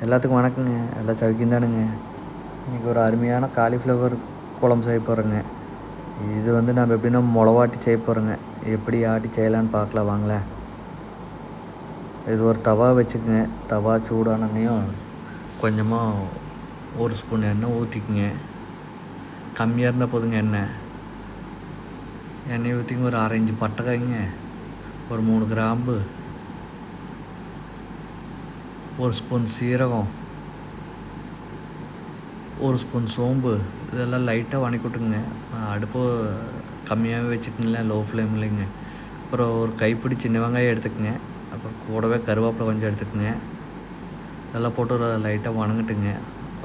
எல்லாத்துக்கும் வணக்கங்க. எல்லாம் சௌக்கியம் தானுங்க. இன்றைக்கி ஒரு அருமையான காலிஃப்ளவர் குழம்பு செய்ய போகிறேங்க. இது நம்ம எப்படின்னா மிளவாட்டி செய்ய போகிறோங்க. எப்படி ஆட்டி செய்யலான்னு பார்க்கலாம் வாங்களேன். இது ஒரு தவா வச்சுக்கோங்க. தவா சூடானோன்னையும் கொஞ்சமாக ஒரு ஸ்பூன் எண்ணெய் ஊற்றிக்குங்க. கம்மியாக இருந்தால் போதுங்க எண்ணெய் ஊற்றிங்க. ஒரு 1/2 இன்ச்சு பட்டை காய்ங்க, ஒரு 3 கிராம்பு, ஒரு ஸ்பூன் சீரகம், ஒரு ஸ்பூன் சோம்பு, இதெல்லாம் லைட்டாக வணக்கிவிட்டுங்க. அடுப்பு கம்மியாகவே வச்சுக்கோங்களேன், லோ ஃப்ளேம் இல்லைங்க. அப்புறம் ஒரு கைப்பிடி சின்ன வெங்காயம் எடுத்துக்கோங்க. அப்புறம் கூடவே கருவேப்பிலை கொஞ்சம் எடுத்துக்கோங்க. இதெல்லாம் போட்டு ஒரு லைட்டாக வணங்கிட்டுங்க.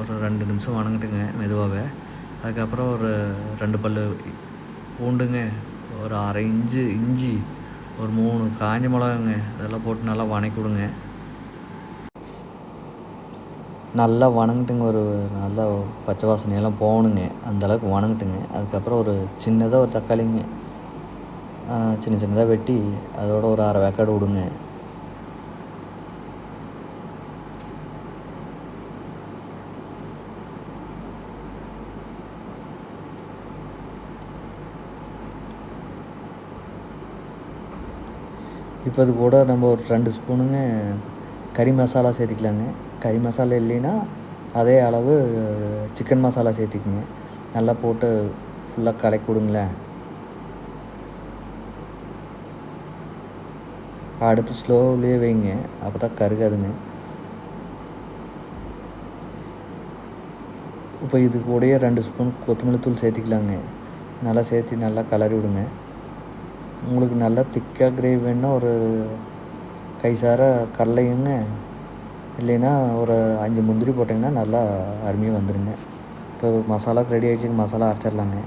ஒரு 2 நிமிஷம் வணங்கிட்டுங்க மெதுவாகவே. அதுக்கப்புறம் ஒரு 2 பல் பூண்டுங்க, ஒரு 1/2 இன்ச்சு இஞ்சி, ஒரு 3 காஞ்ச மிளகாங்க, இதெல்லாம் போட்டு நல்லா வணக்கி விடுங்க. நல்லா வணங்கிட்டுங்க. ஒரு நல்லா பச்சை வாசனையெல்லாம் போகணுங்க, அந்தளவுக்கு வணங்கிட்டுங்க. அதுக்கப்புறம் ஒரு சின்னதாக ஒரு தக்காளிங்க சின்ன சின்னதாக வெட்டி அதோட ஒரு 1/2 வேக்காடு விடுங்க. இப்போ அது கூட நம்ம ஒரு 2 ஸ்பூனுங்க கறி மசாலா சேர்த்திக்கலாங்க. கறி மசாலா இல்லைன்னா அதே அளவு சிக்கன் மசாலா சேர்த்திக்குங்க. நல்லா போட்டு ஃபுல்லாக கலக்கி விடுங்களேன். அடுப்பு ஸ்லோவிலே வைங்க, அப்போ தான் கருகாதுங்க. இப்போ இது கூடயே 2 ஸ்பூன் கொத்தமல்லி தூள் சேர்த்திக்கலாங்க. நல்லா சேர்த்து நல்லா கலரி விடுங்க. உங்களுக்கு நல்லா திக்காக கிரேவி வேணுன்னா ஒரு கைசார கடலையுங்க, இல்லைன்னா ஒரு 5 முந்திரி போட்டிங்கன்னா நல்லா அருமையாக வந்துடுங்க. இப்போ மசாலாவுக்கு ரெடி ஆகிடுச்சுங்க. மசாலா அரைச்சிடலாங்க.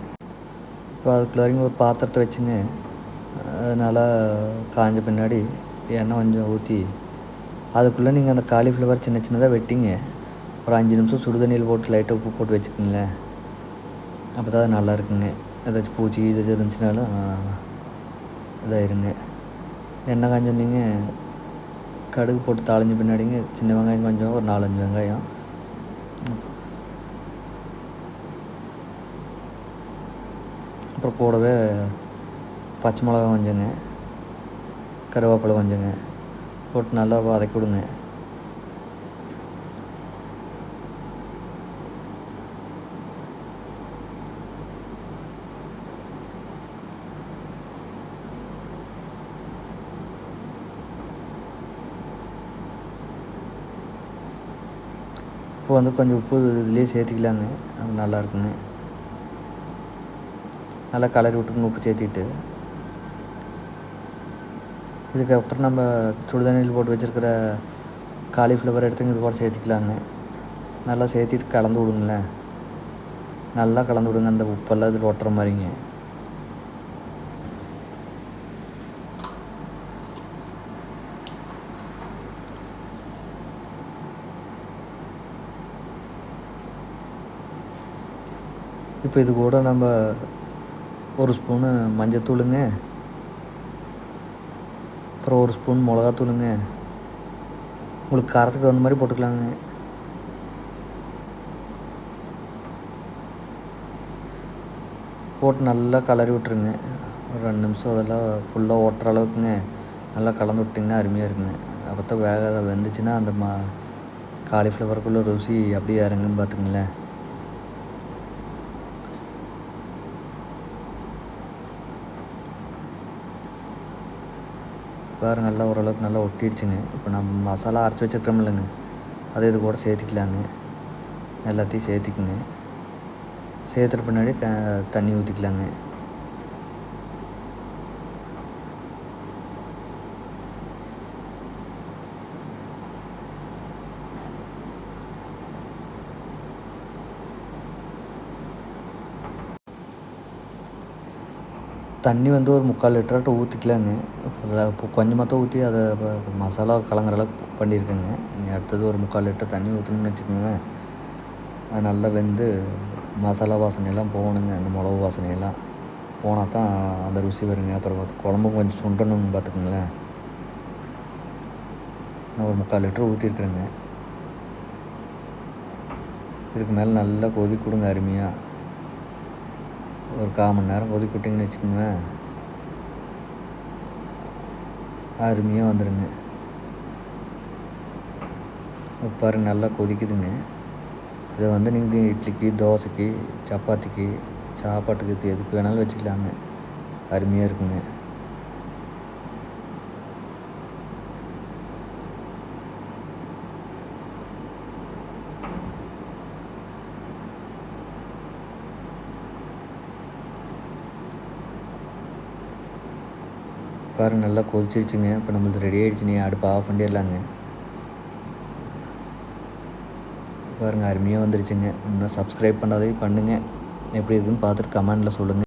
இப்போ அதுக்குள்ளாரிங்க ஒரு பாத்திரத்தை வச்சுங்க. நல்லா காஞ்ச பின்னாடி எண்ணெய் கொஞ்சம் ஊற்றி அதுக்குள்ளே நீங்கள் அந்த காலிஃப்ளவர் சின்ன சின்னதாக வெட்டிங்க. ஒரு 5 நிமிஷம் சுடு தண்ணியில் போட்டு லைட்டாக உப்பு போட்டு வச்சுக்கோங்களேன். அப்போ தான் அது நல்லா இருக்குங்க. ஏதாச்சும் பூச்சி ஏதாச்சும் இருந்துச்சுனாலும் இதாயிருங்க. எண்ணெய் காஞ்சோன்னீங்க கடுகு போட்டு தாளிஞ்ச பின்னாடிங்க சின்ன வெங்காயம் கொஞ்சம் ஒரு 4-5 வெங்காயம், அப்புறம் கூடவே பச்சை மிளகா கொஞ்சங்க, கருவேப்பிலை கொஞ்சங்க போட்டு நல்லா வதக்கி விடுங்க. இப்போ கொஞ்சம் உப்பு இதுலேயே சேர்த்திக்கலாங்க. நல்லா இருக்குங்க. நல்லா கலரி விட்டுங்க உப்பு சேர்த்திட்டு. இதுக்கப்புறம் நம்ம சுடுதண்ணியில் போட்டு வச்சுருக்கிற காலிஃப்ளவர் எடுத்துங்க இது கூட சேர்த்திக்கலாங்க. நல்லா சேர்த்திட்டு கலந்து விடுங்களேன். நல்லா கலந்து விடுங்க, அந்த உப்பெல்லாம் இதில் ஒட்டுற மாதிரிங்க. இப்போ இது கூட நம்ம ஒரு ஸ்பூனு மஞ்சத்தூளுங்க, அப்புறம் ஒரு ஸ்பூன் மிளகாத்தூளுங்க, உங்களுக்கு காரத்துக்கு தகுந்த மாதிரி போட்டுக்கலாங்க. போட்டு நல்லா கலரி விட்டுருங்க. ஒரு 2 நிமிஷம் அதெல்லாம் ஃபுல்லாக ஓட்டுற அளவுக்குங்க நல்லா கலந்து விட்டிங்கன்னா அருமையாக இருக்குங்க. அப்போ தான் வெந்துச்சுன்னா அந்த காலிஃப்ளவருக்குள்ளே ருசி அப்படியே இறங்குன்னு பார்த்துங்களேன். பாருங்கள், நல்லா ஓரளவுக்கு நல்லா ஒட்டிடுச்சுங்க. இப்போ நம்ம மசாலா அரைச்சி வச்சுருக்கோம் இல்லைங்க, அதை இது கூட சேர்த்திக்கலாங்க. எல்லாத்தையும் சேர்த்திக்குங்க. சேர்த்துட்டு பின்னாடி தண்ணி ஊற்றிக்கலாங்க. தண்ணி ஒரு 3/4 லிட்டராட்ட ஊற்றிக்கலாங்க. இப்போ கொஞ்சமாக தான் ஊற்றி அதை மசாலா கலங்குற அளவுக்கு பண்ணியிருக்கேங்க. இனி அடுத்தது ஒரு 3/4 லிட்டர் தண்ணி ஊற்றணும்னு வச்சுக்கோங்க. அது நல்லா வெந்து மசாலா வாசனையெல்லாம் போகணுங்க. அந்த மிளகு வாசனையெல்லாம் போனால் தான் அந்த ருசி வருங்க. அப்புறம் குழம்பும் கொஞ்சம் சுண்டணுங்க பார்த்துக்குங்களேன். நான் ஒரு 3/4 லிட்டர் ஊற்றிருக்குறேங்க. இதுக்கு மேலே நல்லா கொதிக்க விடுங்க அருமையாக. ஒரு 1/4 மணி நேரம் கொதிக்க விட்டிங்கன்னு வச்சுக்கோங்க, அருமையாக வந்துடுங்க. பாருங்க நல்லா கொதிக்குதுங்க. இதை வந்து நீங்கள் இட்லிக்கு, தோசைக்கு, சப்பாத்திக்கு, சாப்பாட்டுக்கு எதுக்கு வேணாலும் வச்சுக்கலாங்க. அருமையாக இருக்குங்க. பாருங்கள் நல்லா கொதிச்சிருச்சுங்க. இப்போ நம்மளுக்கு ரெடி ஆகிடுச்சு. நீ அடுப்பை ஆஃப் பண்ணிடலாங்க. பாருங்கள் அருமையாக வந்துருச்சுங்க. இன்னும் சப்ஸ்கிரைப் பண்ணாதே பண்ணுங்கள். எப்படி இருக்குன்னு பார்த்துட்டு கமெண்டில் சொல்லுங்கள்.